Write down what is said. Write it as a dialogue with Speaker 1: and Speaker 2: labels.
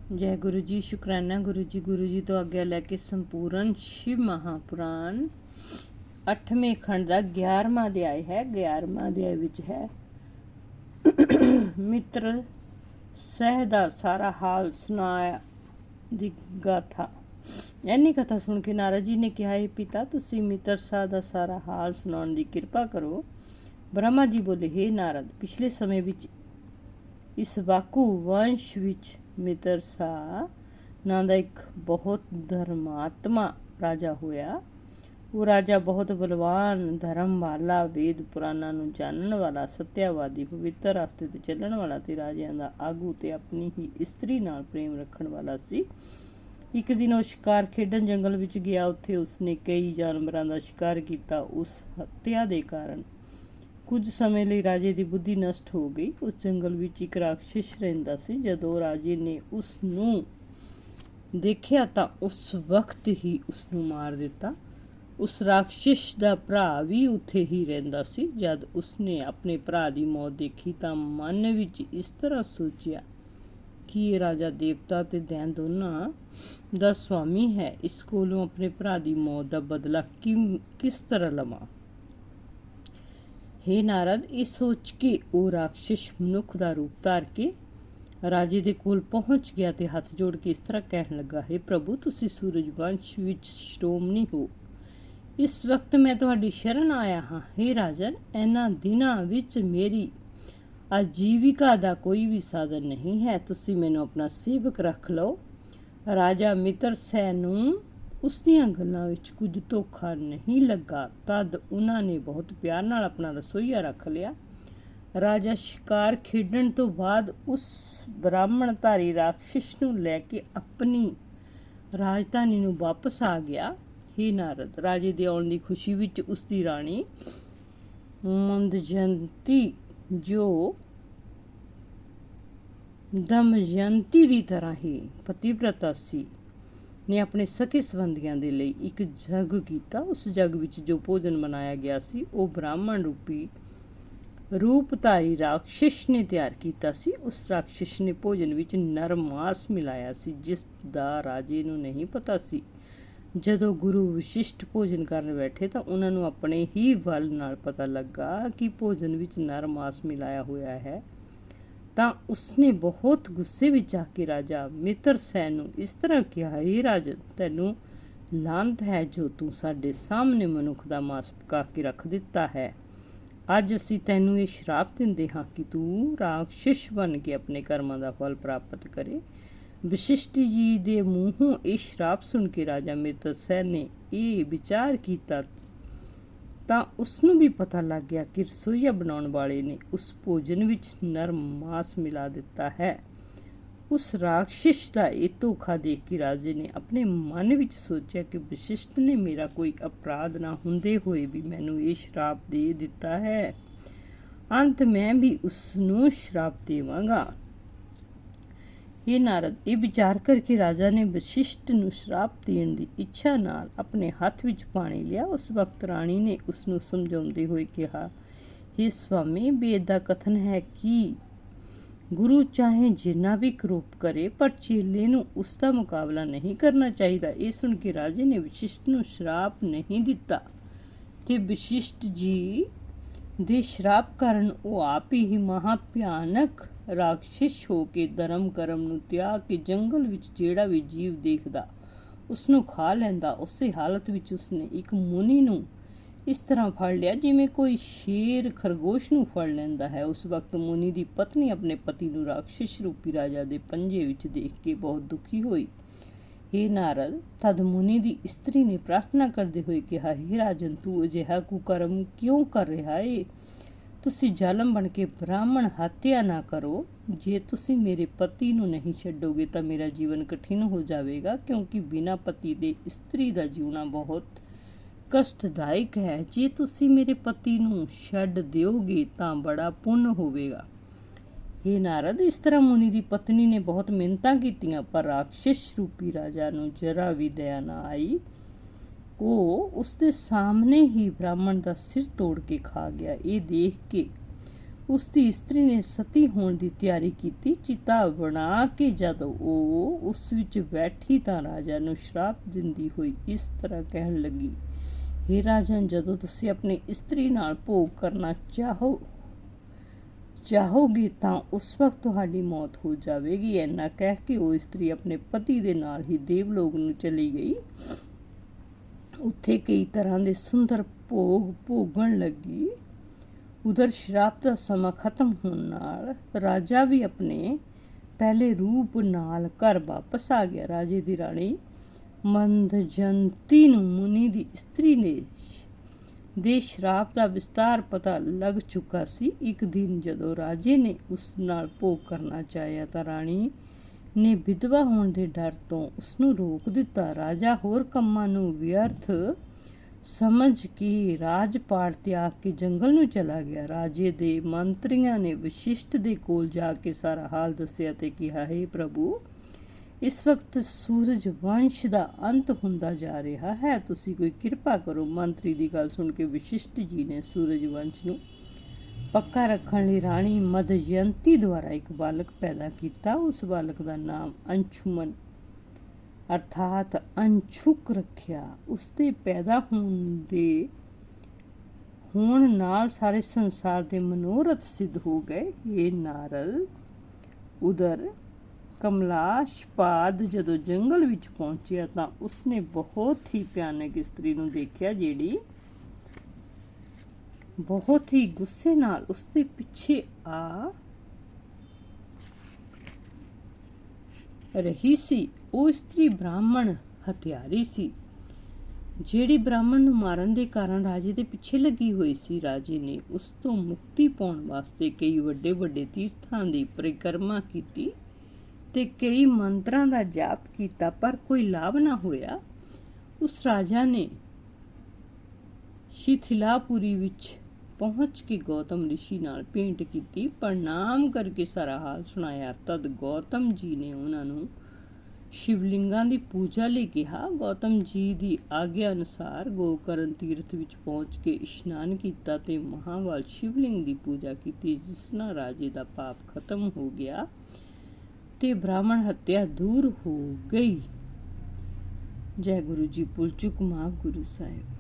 Speaker 1: जय गुरु जी। शुकराना गुरु जी तो आग्या लैके संपूर्ण शिव महापुराण 8वें खंड का 11वां अध्याय है। 11वां अध्याय विच है मित्र सह दा सारा हाल सुनाया दी गाथा। इन्नी कथा सुन के नारद जी ने कहा, हे पिता, तुसी मित्र साह दा सारा हाल सुनाउण दी किरपा करो। ब्रह्मा जी बोले, हे नारद, पिछले समय विच इस वाकू वंश विच मित्र साह नां दा एक बहुत धर्मात्मा राजा होया। वो राजा बहुत बलवान, धर्म वाला, वेद पुराणा नूं जानन वाला, सत्यावादी, पवित्र रास्ते ते चलण वाला ते राजियां दा आगू ते अपनी ही स्त्री नाल प्रेम रखण वाला सी। एक दिन वो शिकार खेडन जंगल विच गया। उत्थे उसने कई जानवरां दा शिकार कीता। उस हत्या दे कारण कुछ समय ਲਈ ਰਾਜੇ ਦੀ ਬੁੱਧੀ ਨਸ਼ਟ ਹੋ ਗਈ। ਉਸ ਜੰਗਲ ਵਿੱਚ ਇੱਕ ਰਾਖਸ਼ ਰਹਿੰਦਾ ਸੀ। ਜਦੋਂ ਰਾਜੇ ਨੇ ਉਸ ਨੂੰ ਦੇਖਿਆ ਤਾਂ ਉਸ ਵਕਤ ਹੀ ਉਸ ਨੂੰ ਮਾਰ ਦਿੱਤਾ। ਉਸ ਰਾਖਸ਼ ਦਾ ਭਰਾ ਵੀ ਉੱਥੇ ਹੀ ਰਹਿੰਦਾ ਸੀ। ਜਦ ਉਸਨੇ ਆਪਣੇ ਭਰਾ ਦੀ ਮੌਤ ਦੇਖੀ ਤਾਂ ਮਨ ਵਿੱਚ ਇਸ ਤਰ੍ਹਾਂ ਸੋਚਿਆ ਕਿ ਇਹ ਰਾਜਾ ਦੇਵਤਾ ਤੇ ਦੈਨ ਦੋਨਾਂ ਦਾ ਸੁਆਮੀ ਹੈ। ਇਸ ਕੋਲੋਂ ਆਪਣੇ ਭਰਾ ਦੀ ਮੌਤ ਦਾ ਬਦਲਾ ਕਿਸ ਤਰ੍ਹਾਂ ਲਵਾਂ। हे नारद, ये सोच के वो राक्षस मनुख का रूप धार के राजे दे कोल पहुँच गया ते हथ जोड़ के इस तरह कहन लगा, हे प्रभु, तुसी सूरज वंश विच श्रोमणी हो। इस वक्त मैं तुहाडी शरण आया हाँ। हे राजन, इन्हां दिनां विच मेरी आजीविका दा कोई भी साधन नहीं है। तुसी मैनूं अपना सेवक रख लो। राजा मित्र सैह नूं ਉਸ ਦੀਆਂ ਗੱਲਾਂ ਵਿੱਚ ਕੁਝ ਧੋਖਾ ਨਹੀਂ ਲੱਗਾ। ਤਦ ਉਹਨਾਂ ਨੇ ਬਹੁਤ ਪਿਆਰ ਨਾਲ ਆਪਣਾ ਰਸੋਈਆ ਰੱਖ ਲਿਆ। ਰਾਜਾ ਸ਼ਿਕਾਰ ਖੇਡਣ ਤੋਂ ਬਾਅਦ ਉਸ ਬ੍ਰਾਹਮਣਧਾਰੀ ਰਾਖਸ਼ ਨੂੰ ਲੈ ਕੇ ਆਪਣੀ ਰਾਜਧਾਨੀ ਨੂੰ ਵਾਪਸ ਆ ਗਿਆ। हे ਨਾਰਦ, ਰਾਜੇ ਦੇ ਆਉਣ ਦੀ ਖੁਸ਼ੀ ਵਿੱਚ ਉਸ ਦੀ ਰਾਣੀ ਦਮਯੰਤੀ ਦੀ ਤਰ੍ਹਾਂ ਹੀ ਪਤੀਵ੍ਰਤਾ ਸੀ ਨੇ ਆਪਣੇ ਸਕੇ ਸੰਬੰਧੀਆਂ ਦੇ ਲਈ ਇੱਕ ਜਗ ਕੀਤਾ। ਉਸ ਜਗ ਵਿੱਚ ਜੋ ਭੋਜਨ ਬਣਾਇਆ ਗਿਆ ਸੀ ਉਹ ਬ੍ਰਾਹਮਣ ਰੂਪੀ ਰੂਪਧਾਰੀ ਰਾਖਸ਼ ਨੇ ਤਿਆਰ ਕੀਤਾ ਸੀ। ਉਸ ਰਾਖਸ਼ ਨੇ ਭੋਜਨ ਵਿੱਚ ਨਰ ਮਾਸ ਮਿਲਾਇਆ ਸੀ, ਜਿਸ ਦਾ ਰਾਜੇ ਨੂੰ ਨਹੀਂ ਪਤਾ ਸੀ। ਜਦੋਂ ਗੁਰੂ ਵਿਸ਼ਿਸ਼ਟ ਭੋਜਨ ਕਰਨ ਬੈਠੇ ਤਾਂ ਉਹਨਾਂ ਨੂੰ ਆਪਣੇ ਹੀ ਵੱਲ ਨਾਲ ਪਤਾ ਲੱਗਾ ਕਿ ਭੋਜਨ ਵਿੱਚ ਨਰ ਮਾਸ ਮਿਲਾਇਆ ਹੋਇਆ ਹੈ। ਤਾਂ ਉਸਨੇ ਬਹੁਤ ਗੁੱਸੇ ਵਿੱਚ ਆ ਕੇ ਰਾਜਾ ਮਿੱਤਰ ਸੈਨ ਨੂੰ ਇਸ ਤਰ੍ਹਾਂ ਕਿਹਾ, हे ਰਾਜਨ, ਤੈਨੂੰ ਲਾਂਤ ਹੈ ਜੋ ਤੂੰ ਸਾਡੇ ਸਾਹਮਣੇ ਮਨੁੱਖ ਦਾ ਮਾਸ ਪਕਾ ਕੇ ਰੱਖ ਦਿੱਤਾ ਹੈ। ਅੱਜ ਅਸੀਂ ਤੈਨੂੰ ਇਹ ਸ਼ਰਾਪ ਦਿੰਦੇ ਹਾਂ ਕਿ ਤੂੰ ਰਾਖਸ਼ ਬਣ ਕੇ ਆਪਣੇ ਕਰਮਾਂ ਦਾ ਫਲ ਪ੍ਰਾਪਤ ਕਰੇ। ਵਸ਼ਿਸ਼ਟ ਜੀ ਦੇ ਮੂੰਹੋਂ ਇਹ ਸ਼ਰਾਪ ਸੁਣ ਕੇ ਰਾਜਾ ਮਿੱਤਰ ਸੈਨ ਨੇ ਇਹ ਵਿਚਾਰ ਕੀਤਾ ਤਾਂ ਉਸਨੂੰ ਵੀ ਪਤਾ ਲੱਗ ਗਿਆ ਕਿ ਰਸੋਈਆ ਬਣਾਉਣ ਵਾਲੇ ਨੇ ਉਸ ਭੋਜਨ ਵਿੱਚ ਨਰ ਮਾਸ ਮਿਲਾ ਦਿੱਤਾ ਹੈ। ਉਸ ਰਾਖਸ਼ ਦਾ ਇਹ ਧੋਖਾ ਦੇਖ ਕੇ ਰਾਜੇ ਨੇ ਆਪਣੇ ਮਨ ਵਿੱਚ ਸੋਚਿਆ ਕਿ ਵਸ਼ਿਸ਼ਟ ਨੇ ਮੇਰਾ ਕੋਈ ਅਪਰਾਧ ਨਾ ਹੁੰਦੇ ਹੋਏ ਵੀ ਮੈਨੂੰ ਇਹ ਸ਼ਰਾਪ ਦੇ ਦਿੱਤਾ ਹੈ। ਅੰਤ ਮੈਂ ਵੀ ਉਸ ਨੂੰ ਸ਼ਰਾਪ ਦੇਵਾਂਗਾ। ਇਹ ਨਾਰਦ, ਇਹ ਵਿਚਾਰ ਕਰਕੇ ਰਾਜਾ ਨੇ ਵਸ਼ਿਸ਼ਟ ਨੂੰ ਸ਼ਰਾਪ ਦੇਣ ਦੀ ਇੱਛਾ ਨਾਲ ਆਪਣੇ ਹੱਥ ਵਿੱਚ ਪਾਣੀ ਲਿਆ। ਉਸ ਵਕਤ ਰਾਣੀ ਨੇ ਉਸ ਨੂੰ ਸਮਝਾਉਂਦੇ ਹੋਏ ਕਿਹਾ, हे स्वामी, वेद ਦਾ ਕਥਨ ਹੈ ਕਿ ਗੁਰੂ ਚਾਹੇ ਜਿੰਨਾ ਵੀ ਕਰੂਪ ਕਰੇ ਪਰ ਚੇਲੇ ਨੂੰ ਉਸ ਦਾ ਮੁਕਾਬਲਾ ਨਹੀਂ ਕਰਨਾ ਚਾਹੀਦਾ। ਇਹ ਸੁਣ ਕੇ ਰਾਜੇ ਨੇ ਵਸ਼ਿਸ਼ਟ ਨੂੰ ਸ਼ਰਾਪ ਨਹੀਂ ਦਿੱਤਾ ਤੇ ਵਸ਼ਿਸ਼ਟ ਜੀ ਦੇ ਸ਼ਰਾਪ ਕਾਰਨ ਉਹ ਆਪ ਹੀ ਮਹਾ ਭਿਆਨਕ ਰਾਖਸ਼ ਹੋ ਕੇ ਧਰਮ ਕਰਮ ਨੂੰ ਤਿਆਗ ਕੇ ਜੰਗਲ ਵਿੱਚ ਜਿਹੜਾ ਵੀ ਜੀਵ ਦੇਖਦਾ ਉਸ ਨੂੰ ਖਾ ਲੈਂਦਾ। ਉਸੇ ਹਾਲਤ ਵਿੱਚ ਉਸਨੇ ਇੱਕ ਮੁਨੀ ਨੂੰ ਇਸ ਤਰ੍ਹਾਂ ਫੜ ਲਿਆ ਜਿਵੇਂ ਕੋਈ ਸ਼ੇਰ ਖਰਗੋਸ਼ ਨੂੰ ਫੜ ਲੈਂਦਾ ਹੈ। ਉਸ ਵਕਤ ਮੁਨੀ ਦੀ ਪਤਨੀ ਆਪਣੇ ਪਤੀ ਨੂੰ ਰਾਖਸ਼ ਰੂਪੀ ਰਾਜਾ ਦੇ ਪੰਜੇ ਵਿੱਚ ਦੇਖ ਕੇ ਬਹੁਤ ਦੁਖੀ ਹੋਈ। हे ਨਾਰਦ, ਤਦ ਮੁਨੀ ਦੀ ਇਸਤਰੀ ਨੇ ਪ੍ਰਾਰਥਨਾ ਕਰਦੇ ਹੋਏ ਕਿਹਾ, हे ਰਾਜਨ, ਤੂੰ ਅਜਿਹਾ ਕੁਕਰਮ ਕਿਉਂ ਕਰ ਰਿਹਾ ਏ? ਤੁਸੀਂ ਜ਼ਾਲਮ ਬਣ ਕੇ ਬ੍ਰਾਹਮਣ ਹੱਤਿਆ ਨਾ ਕਰੋ। ਜੇ ਤੁਸੀਂ ਮੇਰੇ ਪਤੀ ਨੂੰ ਨਹੀਂ ਛੱਡੋਗੇ ਤਾਂ ਮੇਰਾ ਜੀਵਨ ਕਠਿਨ ਹੋ ਜਾਵੇਗਾ, ਕਿਉਂਕਿ ਬਿਨਾਂ ਪਤੀ ਦੇ ਇਸਤਰੀ ਦਾ ਜਿਉਣਾ ਬਹੁਤ ਕਸ਼ਟਦਾਇਕ ਹੈ। ਜੇ ਤੁਸੀਂ ਮੇਰੇ ਪਤੀ ਨੂੰ ਛੱਡ ਦਿਓਗੇ ਤਾਂ ਬੜਾ ਪੁੰਨ ਹੋਵੇਗਾ। हे ਨਾਰਦ, ਇਸ ਤਰ੍ਹਾਂ ਮੁਨੀ ਦੀ ਪਤਨੀ ਨੇ ਬਹੁਤ ਮਿੰਨਤਾਂ ਕੀਤੀਆਂ ਪਰ ਰਾਖਸ਼ ਰੂਪੀ ਰਾਜਾ ਨੂੰ ਜਰਾ ਵੀ ਦਇਆ ਨਾ ਆਈ। ਉਹ ਉਸਦੇ ਸਾਹਮਣੇ ਹੀ ਬ੍ਰਾਹਮਣ ਦਾ ਸਿਰ ਤੋੜ ਕੇ ਖਾ ਗਿਆ। ਇਹ ਦੇਖ ਕੇ ਉਸ ਦੀ ਇਸਤਰੀ ਨੇ ਸਤੀ ਹੋਣ ਦੀ ਤਿਆਰੀ ਕੀਤੀ। ਚਿਤਾ ਬਣਾ ਕੇ ਜਦ ਉਹ ਉਸ ਵਿੱਚ ਬੈਠੀ ਤਾਂ ਰਾਜਾ ਨੂੰ ਸ਼ਰਾਪ ਦਿੰਦੀ ਹੋਈ ਇਸ ਤਰ੍ਹਾਂ ਕਹਿਣ ਲੱਗੀ, ਹੇ ਰਾਜਨ, ਜਦੋਂ ਤੁਸੀਂ ਆਪਣੀ ਇਸਤਰੀ ਨਾਲ ਭੋਗ ਕਰਨਾ ਚਾਹੋਗੇ ਤਾਂ ਉਸ ਵਕਤ ਤੁਹਾਡੀ ਮੌਤ ਹੋ ਜਾਵੇਗੀ। ਇੰਨਾ ਕਹਿ ਕੇ ਉਹ ਇਸਤਰੀ ਆਪਣੇ ਪਤੀ ਦੇ ਨਾਲ ਹੀ ਦੇਵਲੋਕ ਨੂੰ ਚਲੀ ਗਈ। ਉੱਥੇ ਕਈ ਤਰ੍ਹਾਂ ਦੇ ਸੁੰਦਰ ਭੋਗ ਭੋਗਣ ਲੱਗੀ। ਉਧਰ ਸ਼ਰਾਪ ਦਾ ਸਮਾਂ ਖਤਮ ਹੋਣ ਨਾਲ ਰਾਜਾ ਵੀ ਆਪਣੇ ਪਹਿਲੇ ਰੂਪ ਨਾਲ ਘਰ ਵਾਪਸ ਆ ਗਿਆ। ਰਾਜੇ ਦੀ ਰਾਣੀ ਮੰਦਜੰਤੀ ਨੂੰ ਮੁਨੀ ਦੀ ਇਸਤਰੀ ਦੇ ਸ਼ਰਾਪ ਦਾ ਵਿਸਤਾਰ ਪਤਾ ਲੱਗ ਚੁੱਕਾ ਸੀ। ਇੱਕ ਦਿਨ ਜਦੋਂ ਰਾਜੇ ਨੇ ਉਸ ਨਾਲ ਭੋਗ ਕਰਨਾ ਚਾਹਿਆ ਤਾਂ ਰਾਣੀ ਨੇ ਵਿਧਵਾ ਹੋਣ ਦੇ ਡਰ ਤੋਂ ਉਸ ਨੂੰ ਰੋਕ ਦਿੱਤਾ। ਰਾਜਾ ਹੋਰ ਕੰਮਾਂ ਨੂੰ ਵਿਅਰਥ ਸਮਝ ਕੇ ਰਾਜਪਾਟ ਤਿਆਗ ਕੇ ਜੰਗਲ ਨੂੰ ਚਲਾ ਗਿਆ। ਰਾਜੇ ਦੇ ਮੰਤਰੀਆਂ ਨੇ ਵਸ਼ਿਸ਼ਟ ਦੇ ਕੋਲ ਜਾ ਕੇ ਸਾਰਾ ਹਾਲ ਦੱਸਿਆ ਤੇ ਕਿਹਾ, ਹੇ ਪ੍ਰਭੂ, ਇਸ ਵਕਤ ਸੂਰਜ ਵੰਸ਼ ਦਾ ਅੰਤ ਹੁੰਦਾ ਜਾ ਰਿਹਾ ਹੈ, ਤੁਸੀਂ ਕੋਈ ਕਿਰਪਾ ਕਰੋ। ਮੰਤਰੀ ਦੀ ਗੱਲ ਸੁਣ ਕੇ ਵਸ਼ਿਸ਼ਟ ਜੀ ਨੇ ਸੂਰਜ ਵੰਸ਼ ਨੂੰ ਪੱਕਾ ਰੱਖਣ ਲਈ ਰਾਣੀ ਮਦਯੰਤੀ ਦੁਆਰਾ ਇੱਕ ਬਾਲਕ ਪੈਦਾ ਕੀਤਾ। ਉਸ ਬਾਲਕ ਦਾ ਨਾਮ ਅੰਸ਼ੁਮਨ ਅਰਥਾਤ ਅੰਸ਼ੁਕ ਰੱਖਿਆ। ਉਸ ਦੇ ਪੈਦਾ ਹੋਣ ਨਾਲ ਸਾਰੇ ਸੰਸਾਰ ਦੇ ਮਨੋਰਥ ਸਿੱਧ ਹੋ ਗਏ। ਇਹ ਨਾਰਦ ਉਧਰ ਕਮਲਾਸ਼ਪਾਦ ਜਦੋਂ ਜੰਗਲ ਵਿੱਚ ਪਹੁੰਚਿਆ ਤਾਂ ਉਸਨੇ ਬਹੁਤ ਹੀ ਭਿਆਨਕ ਇਸਤਰੀ ਨੂੰ ਦੇਖਿਆ, ਜਿਹੜੀ ਬਹੁਤ ਹੀ ਗੁੱਸੇ ਨਾਲ ਉਸਦੇ ਪਿੱਛੇ ਆ ਰਹੀ ਸੀ। ਉਹ ਇਸਤਰੀ ਬ੍ਰਾਹਮਣ ਹਥਿਆਰੀ ਸੀ, ਜਿਹੜੀ ਬ੍ਰਾਹਮਣ ਨੂੰ ਮਾਰਨ ਦੇ ਕਾਰਨ ਰਾਜੇ ਦੇ ਪਿੱਛੇ ਲੱਗੀ ਹੋਈ ਸੀ। ਰਾਜੇ ਨੇ ਉਸ ਤੋਂ ਮੁਕਤੀ ਪਾਉਣ ਵਾਸਤੇ ਕਈ ਵੱਡੇ ਵੱਡੇ ਤੀਰਥਾਂ ਦੀ ਪਰਿਕਰਮਾ ਕੀਤੀ ਤੇ ਕਈ ਮੰਤਰਾਂ ਦਾ ਜਾਪ ਕੀਤਾ, ਪਰ ਕੋਈ ਲਾਭ ਨਾ ਹੋਇਆ। ਉਸ ਰਾਜਾ ਨੇ ਸ਼ਿਥਿਲਾਪੁਰੀ ਵਿੱਚ ਪਹੁੰਚ ਕੇ ਗੌਤਮ ਰਿਸ਼ੀ ਨਾਲ ਭੇਂਟ ਕੀਤੀ, ਪ੍ਰਣਾਮ ਕਰਕੇ ਸਾਰਾ ਹਾਲ ਸੁਣਾਇਆ। ਤਦ ਗੌਤਮ ਜੀ ਨੇ ਉਹਨਾਂ ਨੂੰ ਸ਼ਿਵਲਿੰਗਾਂ ਦੀ ਪੂਜਾ ਲਈ ਕਿਹਾ। ਗੌਤਮ ਜੀ ਦੀ ਆਗਿਆ ਅਨੁਸਾਰ ਗੋਕਰਨ ਤੀਰਥ ਵਿੱਚ ਪਹੁੰਚ ਕੇ ਇਸ਼ਨਾਨ ਕੀਤਾ ਤੇ ਮਹਾਬਲ ਸ਼ਿਵਲਿੰਗ ਦੀ ਪੂਜਾ ਕੀਤੀ, ਜਿਸ ਨਾਲ ਰਾਜੇ ਦਾ ਪਾਪ ਖਤਮ ਹੋ ਗਿਆ ਤੇ ਬ੍ਰਾਹਮਣ ਹੱਤਿਆ ਦੂਰ ਹੋ ਗਈ। ਜੈ ਗੁਰੂ ਜੀ। ਭੁੱਲ ਚੁੱਕ ਮਾਫ਼ ਗੁਰੂ ਸਾਹਿਬ।